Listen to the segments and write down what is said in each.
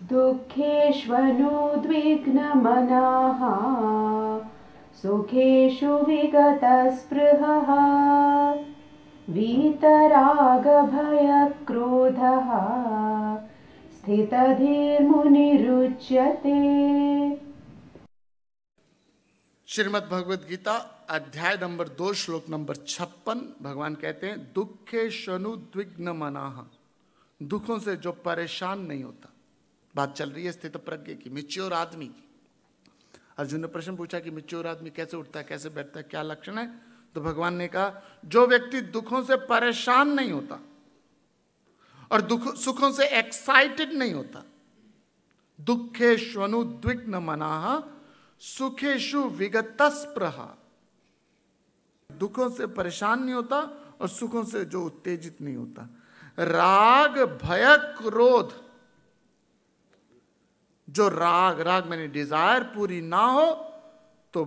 दुःखेष्वनुद्विग्नमनाः सुखेषु विगतस्पृहः वीतरागभयक्रोधः स्थितधीर्मुनिरुच्यते। श्रीमद् भगवद गीता अध्याय नंबर 2 श्लोक नंबर 56। भगवान कहते हैं दुःखेष्वनुद्विग्न मनाः, दुखों से जो परेशान नहीं होता। बात चल रही है स्थित प्रज्ञ की, मैच्योर आदमी की। अर्जुन ने प्रश्न पूछा कि मैच्योर आदमी कैसे उठता है, कैसे बैठता है, क्या लक्षण है? तो भगवान ने कहा जो व्यक्ति दुखों से परेशान नहीं होता और सुखों से एक्साइटेड नहीं होता। दुःखेष्वनुद्विग्न मनाः सुखेषु विगतस्पृहा, दुखों से परेशान नहीं होता और सुखों से जो उत्तेजित नहीं होता। राग भय क्रोध, जो राग मैंने डिजायर पूरी ना हो तो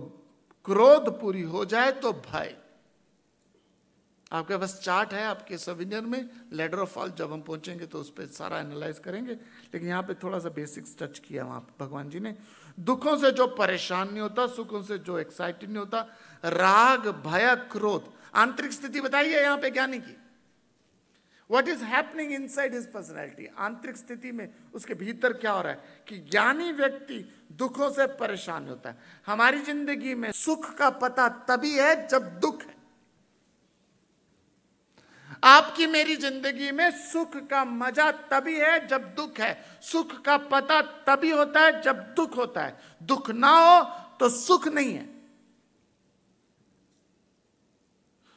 क्रोध पूरी हो जाए तो भय। आपके पास चार्ट है आपके सविनियर में, लेडर ऑफ फॉल, जब हम पहुंचेंगे तो उस पर सारा एनालाइज करेंगे, लेकिन यहां पे थोड़ा सा बेसिक्स टच किया वहां पे भगवान जी ने। दुखों से जो परेशान नहीं होता, सुखों से जो एक्साइटेड नहीं होता, राग भय क्रोध। आंतरिक स्थिति बताइए यहां पे ज्ञानी की, what is happening inside his personality. आंतरिक स्थिति में उसके भीतर क्या हो रहा है कि ज्ञानी व्यक्ति दुखों से परेशान होता है। हमारी जिंदगी में सुख का पता तभी है जब दुख है। आपकी मेरी जिंदगी में सुख का मजा तभी है जब दुख है। सुख का पता तभी होता है जब दुख होता है। दुख ना हो तो सुख नहीं है।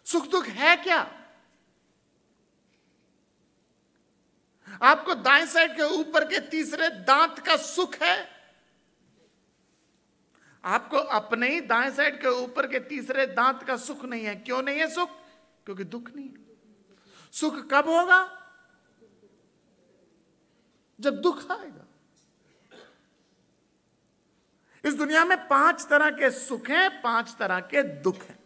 सुख दुख है क्या? आपको दाएं साइड के ऊपर के तीसरे दांत का सुख है? आपको अपने ही दाएं साइड के ऊपर के तीसरे दांत का सुख नहीं है। क्यों नहीं है सुख? क्योंकि दुख नहीं है। सुख कब होगा? जब दुख आएगा। इस दुनिया में 5 तरह के सुख हैं, 5 तरह के दुख हैं।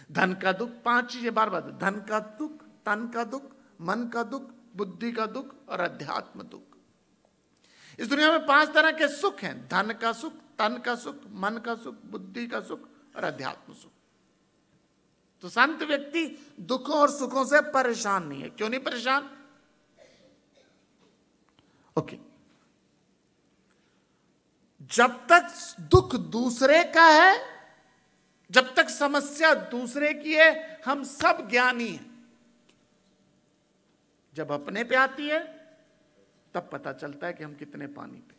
धन का दुख, 5 चीजें बार बार, धन का दुख, तन का दुख, मन का दुख, बुद्धि का दुख और अध्यात्म दुख। इस दुनिया में 5 तरह के सुख हैं, धन का सुख, तन का सुख, मन का सुख, बुद्धि का सुख और अध्यात्म सुख। तो संत व्यक्ति दुखों और सुखों से परेशान नहीं है। क्यों नहीं परेशान? ओके, जब तक दुख दूसरे का है, जब तक समस्या दूसरे की है, हम सब ज्ञानी हैं। जब अपने पे आती है तब पता चलता है कि हम कितने पानी पे।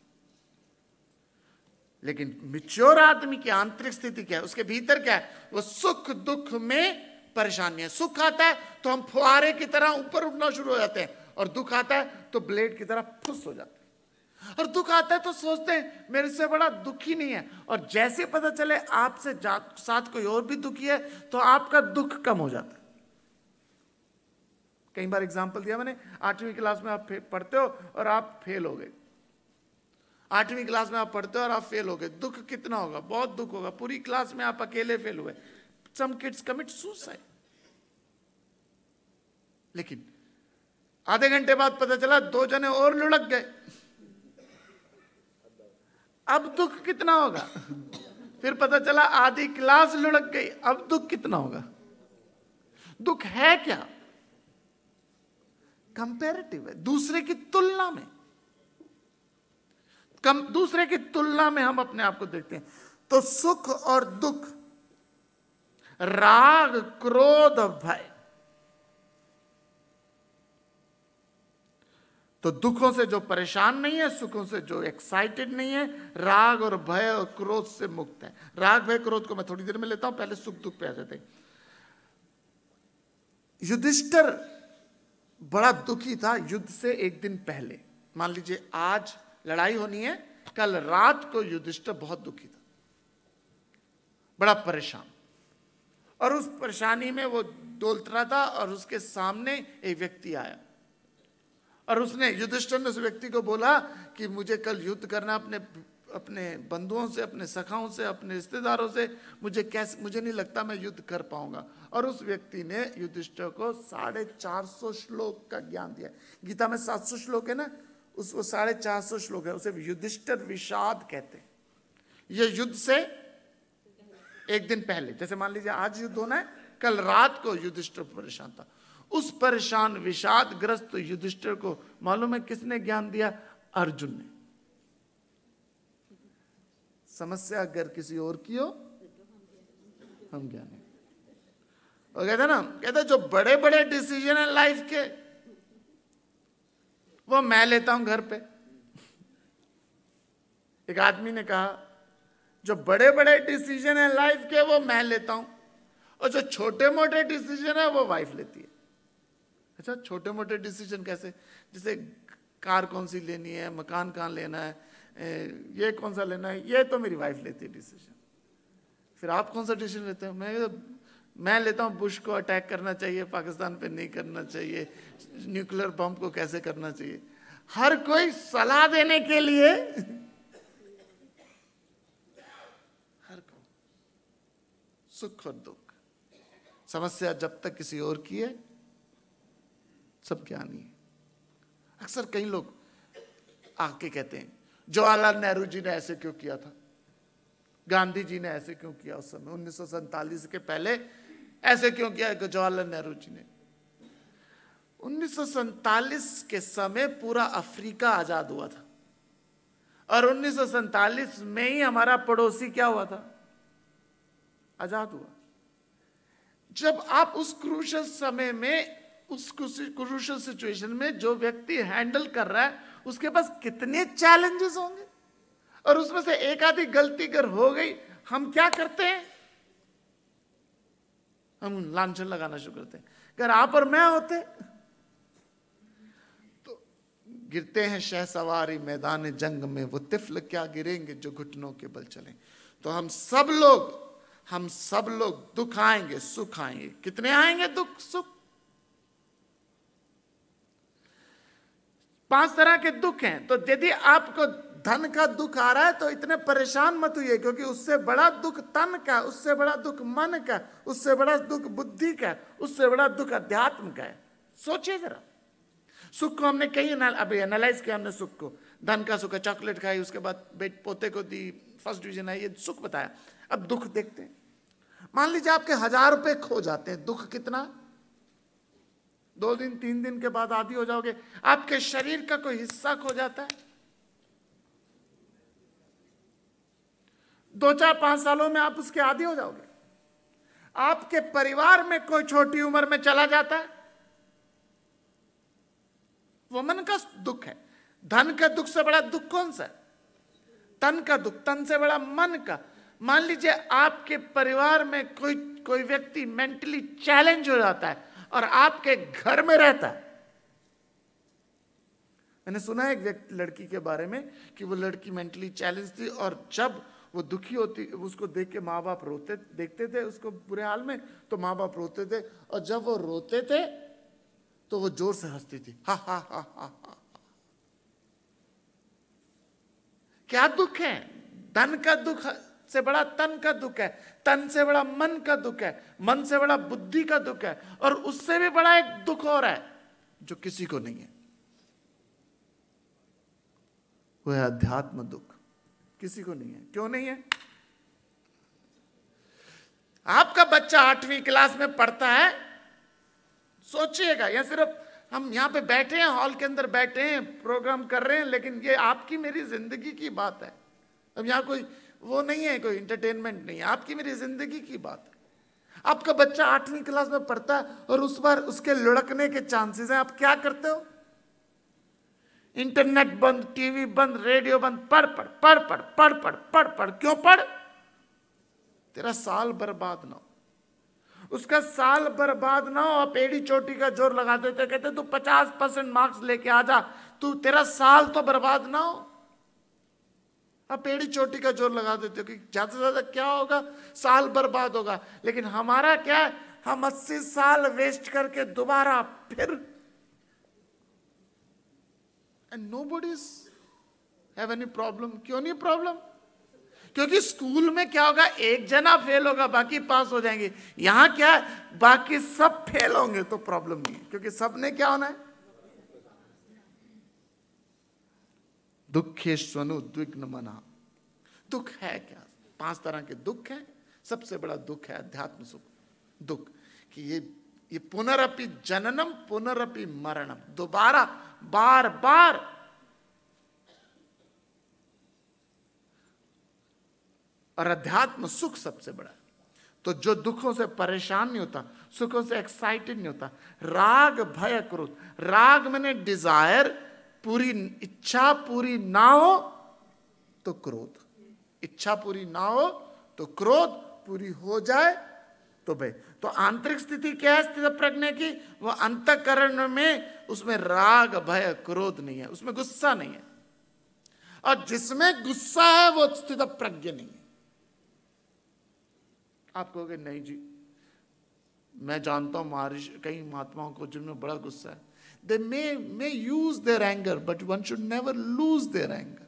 लेकिन मैच्योर आदमी की आंतरिक स्थिति क्या है, उसके भीतर क्या है? वो सुख दुख में परेशानी है। सुख आता है तो हम फुहारे की तरह ऊपर उठना शुरू हो जाते हैं, और दुख आता है तो ब्लेड की तरह फुस हो जाते हैं। और दुख आता है तो सोचते हैं मेरे से बड़ा दुखी नहीं है, और जैसे पता चले आपसे साथ कोई और भी दुखी है तो आपका दुख कम हो जाता है। कई बार एग्जाम्पल दिया मैंने, 8वीं क्लास में आप पढ़ते हो और आप फेल हो गए। 8वीं क्लास में आप पढ़ते हो और आप फेल हो गए। दुख कितना होगा? बहुत दुख होगा। पूरी क्लास में आप अकेले फेल हुए। Some kids commit suicide. लेकिन आधे घंटे बाद पता चला 2 जने और लुढ़क गए। अब दुख कितना होगा? फिर पता चला आधी क्लास लुढ़क गई। अब दुख कितना होगा? दुख है क्या? कंपैरेटिव है, दूसरे की तुलना में। दूसरे की तुलना में हम अपने आप को देखते हैं। तो सुख और दुख, राग क्रोध भय। तो दुखों से जो परेशान नहीं है, सुखों से जो एक्साइटेड नहीं है, राग और भय और क्रोध से मुक्त है। राग भय क्रोध को मैं थोड़ी देर में लेता हूं, पहले सुख दुख पे आ जाते हैं। युधिष्ठिर बड़ा दुखी था युद्ध से एक दिन पहले। मान लीजिए आज लड़ाई होनी है, कल रात को युधिष्ठिर बहुत दुखी था, बड़ा परेशान। और उस परेशानी में वो डोलत रहा था, और उसके सामने एक व्यक्ति आया, और उसने, युधिष्ठिर ने उस व्यक्ति को बोला कि मुझे कल युद्ध करना, अपने अपने बंधुओं से, अपने सखाओं से, अपने रिश्तेदारों से, मुझे नहीं लगता मैं युद्ध कर पाऊंगा। और उस व्यक्ति ने युधिष्ठिर को 450 श्लोक का ज्ञान दिया। गीता में 700 श्लोक है ना, उसको 450 श्लोक है, उसे युधिष्ठिर विषाद कहते हैं। ये युद्ध से एक दिन पहले, जैसे मान लीजिए आज युद्ध होना है, कल रात को युधिष्ठिर परेशान था। उस परेशान विषाद ग्रस्त युधिष्ठिर को मालूम है किसने ज्ञान दिया? अर्जुन ने। समस्या अगर किसी और की हो, हम ज्ञानी। और कहते ना, कहते जो बड़े बड़े डिसीजन है लाइफ के, वो मैं लेता हूं घर पे। एक आदमी ने कहा जो बड़े बड़े डिसीजन है लाइफ के वो मैं लेता हूं, और जो छोटे मोटे डिसीजन है वो वाइफ लेती है। अच्छा, छोटे मोटे डिसीजन कैसे? जैसे कार कौन सी लेनी है, मकान कहाँ लेना है, ये कौन सा लेना है, ये तो मेरी वाइफ लेती है डिसीजन। फिर आप कौन सा डिसीजन लेते हो? मैं लेता हूँ बुश को अटैक करना चाहिए, पाकिस्तान पे नहीं करना चाहिए, न्यूक्लियर बम को कैसे करना चाहिए। हर कोई सलाह देने के लिए, हर को सुख और दुख, समस्या जब तक किसी और की है, सब ज्ञानी है। अक्सर कई लोग आके कहते हैं जवाहरलाल नेहरू जी ने ऐसे क्यों किया था, गांधी जी ने ऐसे क्यों किया, उस समय 1947 के पहले ऐसे क्यों किया जवाहरलाल नेहरू जी ने। 1947 के समय पूरा अफ्रीका आजाद हुआ था, और 1947 में ही हमारा पड़ोसी क्या हुआ था? आजाद हुआ। जब आप उस क्रूशल समय में, उस क्रूशल सिचुएशन में जो व्यक्ति हैंडल कर रहा है, उसके पास कितने चैलेंजेस होंगे, और उसमें से एक आधी गलती अगर हो गई, हम क्या करते हैं? हम लांछन लगाना शुरू करते हैं। अगर आप और मैं होते तो गिरते हैं शहसवारी मैदान जंग में, वो तिफल क्या गिरेंगे जो घुटनों के बल चलें। तो हम सब लोग दुख आएंगे, सुख आएंगे। कितने आएंगे दुख सुख? 5 तरह के दुख हैं। तो यदि आपको धन का दुख आ रहा है तो इतने परेशान मत होइए, क्योंकि उससे बड़ा दुख तन का, उससे बड़ा दुख मन का, उससे बड़ा दुख बुद्धि का, उससे बड़ा दुख अध्यात्म का है। सोचिए जरा। सुख को हमने कहीं अभी एनालाइज किया हमने सुख को। धन का सुख है, चॉकलेट खाई, उसके बाद बेट पोते को दी, फर्स्ट डिवीजन आई, ये सुख बताया। अब दुख देखते हैं। मान लीजिए आपके 1000 रुपए खो जाते हैं, दुख कितना? 2 दिन 3 दिन के बाद आदी हो जाओगे। आपके शरीर का कोई हिस्सा खो जाता है, 2-4-5 सालों में आप उसके आदी हो जाओगे। आपके परिवार में कोई छोटी उम्र में चला जाता है, वो मन का दुख है। धन का दुख से बड़ा दुख कौन सा है? तन का दुख। तन से बड़ा मन का। मान लीजिए आपके परिवार में कोई व्यक्ति मेंटली चैलेंज हो जाता है और आपके घर में रहता है। मैंने सुना है एक लड़की के बारे में कि वो लड़की मेंटली चैलेंज थी, और जब वो दुखी होती, उसको देख के माँ बाप रोते, देखते थे उसको बुरे हाल में, तो माँ बाप रोते थे, और जब वो रोते थे तो वो जोर से हंसती थी, हा हा हा हा हा। क्या दुख है? धन का दुख से बड़ा तन का दुख है, तन से बड़ा मन का दुख है, मन से बड़ा बुद्धि का दुख है, और उससे भी बड़ा एक दुख और है जो किसी को नहीं है, वो है अध्यात्म दुख। किसी को नहीं है। क्यों नहीं है? आपका बच्चा 8वीं क्लास में पढ़ता है, सोचिएगा, या सिर्फ हम यहां पे बैठे हैं, हॉल के अंदर बैठे हैं, प्रोग्राम कर रहे हैं, लेकिन ये आपकी मेरी जिंदगी की बात है। अब यहां कोई वो नहीं है, कोई इंटरटेनमेंट नहीं है, आपकी मेरी जिंदगी की बात है। आपका बच्चा 8वीं क्लास में पढ़ता है और उस बार उसके लुढ़कने के चांसेस हैं। आप क्या करते हो? इंटरनेट बंद, टीवी बंद, रेडियो बंद, पढ़ पढ़ पढ़ पढ़ पढ़ पढ़ पढ़ पढ़। क्यों पढ़? तेरा साल बर्बाद ना हो, उसका साल बर्बाद ना हो। आप एड़ी चोटी का जोर लगा देते, कहते तू 50% मार्क्स लेके आ जा, तू तेरा साल तो बर्बाद ना हो। आप एड़ी चोटी का जोर लगा देते हो कि ज्यादा से ज्यादा क्या होगा, साल बर्बाद होगा। लेकिन हमारा क्या है, हम 80 साल वेस्ट करके दोबारा फिर, and nobody's have any problem? क्यों नहीं प्रॉब्लम? क्योंकि स्कूल में क्या होगा, एक जना फेल होगा, बाकी पास हो जाएंगे। यहां क्या है, बाकी सब फेल होंगे तो प्रॉब्लम नहीं है, क्योंकि सबने क्या होना है? दुखेश्वनु उद्विग्न मना। दुख है क्या? 5 तरह के दुख हैं। सबसे बड़ा दुख है अध्यात्म सुख दुख, कि ये पुनरपि जननम पुनरपि मरणम, दोबारा बार बार। और अध्यात्म सुख सबसे बड़ा है। तो जो दुखों से परेशान नहीं होता, सुखों से एक्साइटेड नहीं होता, राग भय क्रोध, राग मैंने डिजायर, पूरी इच्छा पूरी ना हो तो क्रोध, इच्छा पूरी ना हो तो क्रोध, पूरी हो जाए तो भय। तो आंतरिक स्थिति क्या है स्थित प्रज्ञा की? वो अंतःकरण में उसमें राग भय क्रोध नहीं है, उसमें गुस्सा नहीं है। और जिसमें गुस्सा है वो स्थित प्रज्ञ नहीं है। आप कहोगे नहीं जी, मैं जानता हूं महर्षि कई महात्माओं को जिनमें बड़ा गुस्सा है। They may use their anger, but one should never lose their anger.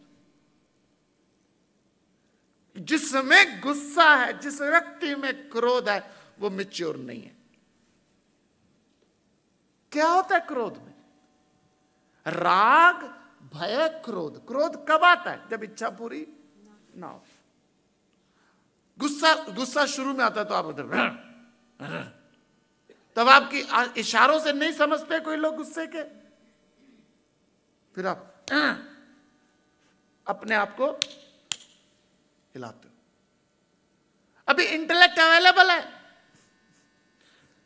जिसमें गुस्सा है, जिस व्यक्ति में क्रोध है, वो मैच्योर नहीं है। क्या होता है क्रोध में? राग भय क्रोध। क्रोध कब आता है? जब इच्छा पूरी ना हो। गुस्सा शुरू में आता है तो आप तब आपकी इशारों से नहीं समझते कोई लोग गुस्से के, फिर आप अपने आप को हिलाते हो। अभी इंटेलेक्ट अवेलेबल है,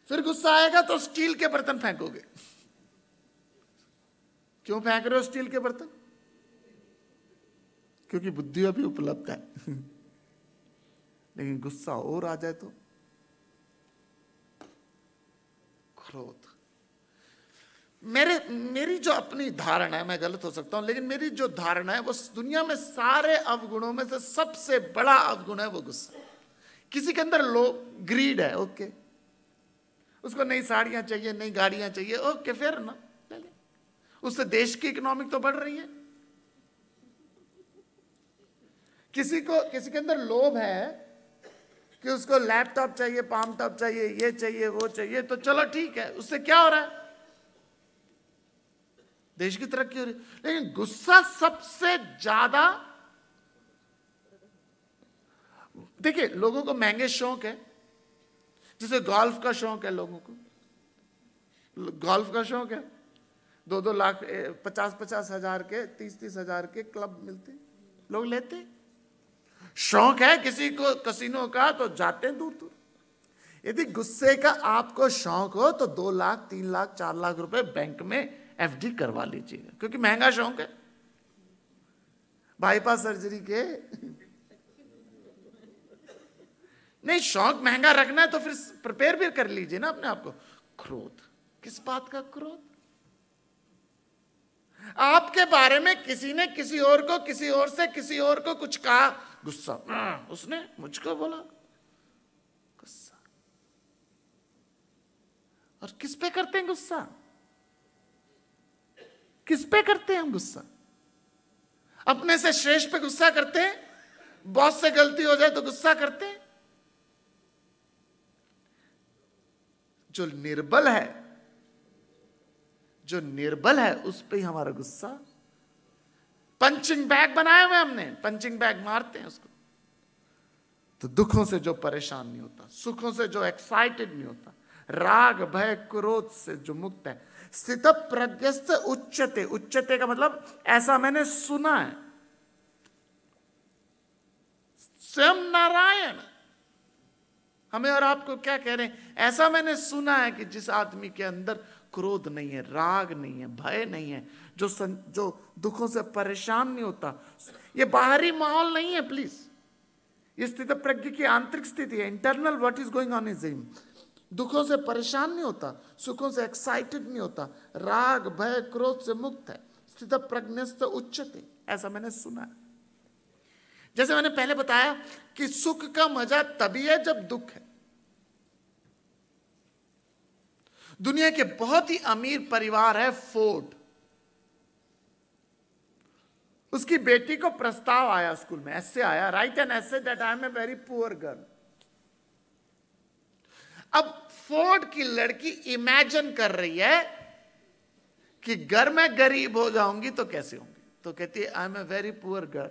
फिर गुस्सा आएगा तो स्टील के बर्तन फेंकोगे। क्यों फेंक रहे हो स्टील के बर्तन? क्योंकि बुद्धि अभी उपलब्ध है। लेकिन गुस्सा और आ जाए तो क्रोध। मेरी जो अपनी धारणा है, मैं गलत हो सकता हूं, लेकिन मेरी जो धारणा है वो दुनिया में सारे अवगुणों में से सबसे बड़ा अवगुण है वो गुस्सा। किसी के अंदर ग्रीड है, ओके, उसको नई साड़ियां चाहिए, नई गाड़ियां चाहिए, ओके, फिर ना ले ले। उससे देश की इकोनॉमिक तो बढ़ रही है। किसी के अंदर लोभ है कि उसको लैपटॉप चाहिए, पाम टॉप चाहिए, ये चाहिए, वो चाहिए, तो चलो ठीक है, उससे क्या हो रहा है? देश की तरक्की हो रही। लेकिन गुस्सा सबसे ज्यादा, देखिए लोगों को महंगे शौक है, जैसे गोल्फ का शौक है, लोगों को गोल्फ का शौक है, 2-2 लाख 50-50 हजार के, 30-30 हजार के क्लब मिलते, लोग लेते। शौक है किसी को कसिनो का तो जाते हैं दूर दूर। यदि गुस्से का आपको शौक हो तो 2 लाख 3 लाख 4 लाख रुपए बैंक में एफडी करवा लीजिएगा, क्योंकि महंगा शौक है। बाईपास सर्जरी के नहीं, शौक महंगा रखना है तो फिर प्रिपेयर भी कर लीजिए ना अपने आप को। क्रोध, किस बात का क्रोध? आपके बारे में किसी ने किसी और को, किसी और से किसी और को कुछ कहा, गुस्सा, उसने मुझको बोला, गुस्सा। और किस पे करते हैं गुस्सा? किस पे करते हैं हम गुस्सा? अपने से श्रेष्ठ पे गुस्सा करते हैं, बॉस से गलती हो जाए तो गुस्सा करते हैं। जो निर्बल है उस पे ही हमारा गुस्सा। पंचिंग बैग बनाए हुए हमने, पंचिंग बैग मारते हैं उसको। तो दुखों से जो परेशान नहीं होता, सुखों से जो एक्साइटेड नहीं होता, राग भय क्रोध से जो मुक्त है, स्थित प्रज्ञस्थ उच्चते। उच्चते का मतलब ऐसा मैंने सुना है, स्वयं नारायण हमें और आपको क्या कह रहे हैं? ऐसा मैंने सुना है कि जिस आदमी के अंदर क्रोध नहीं है, राग नहीं है, भय नहीं है, जो दुखों से परेशान नहीं होता। ये बाहरी माहौल नहीं है प्लीज, ये स्थित प्रज्ञ की आंतरिक स्थिति है। Internal what is going on is him. दुखों से परेशान नहीं होता, सुखों से एक्साइटेड नहीं होता, राग भय क्रोध से मुक्त है, स्थित प्रज्ञस्थ उच्चते, ऐसा मैंने सुना है। जैसे मैंने पहले बताया कि सुख का मजा तभी है जब दुख है। दुनिया के बहुत ही अमीर परिवार है फोर्ड, उसकी बेटी को प्रस्ताव आया स्कूल में, ऐसे आया, write an essay that I am a very poor girl. अब फोर्ड की लड़की इमेजिन कर रही है कि घर में गरीब हो जाऊंगी तो कैसे होंगी, तो कहती है I am a very poor girl,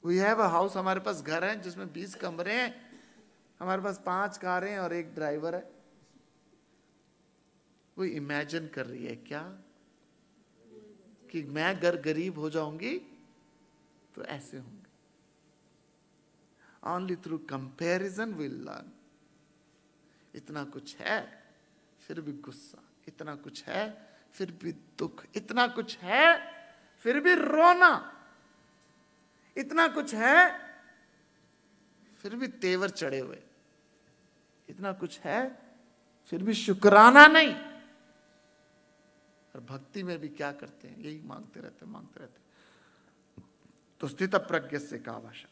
we have a house, हमारे पास घर है जिसमें 20 कमरे हैं, हमारे पास 5 कारें और 1 ड्राइवर है। वो इमेजिन कर रही है क्या कि मैं घर गरीब हो जाऊंगी तो ऐसे होंगे। Only through comparison will learn. इतना कुछ है फिर भी गुस्सा, इतना कुछ है फिर भी दुख, इतना कुछ है फिर भी रोना, इतना कुछ है फिर भी तेवर चढ़े हुए, इतना कुछ है फिर भी शुक्राना नहीं। और भक्ति में भी क्या करते हैं, यही मांगते रहते। तो स्थित प्रज्ञ से का भाषा,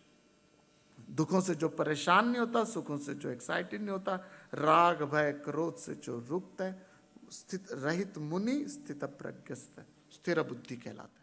दुखों से जो परेशान नहीं होता, सुखों से जो एक्साइटेड नहीं होता, राग भय क्रोध से जो रुकता है, स्थित रहित मुनि स्थित प्रज्ञस्थ, स्थिर बुद्धि कहलाते।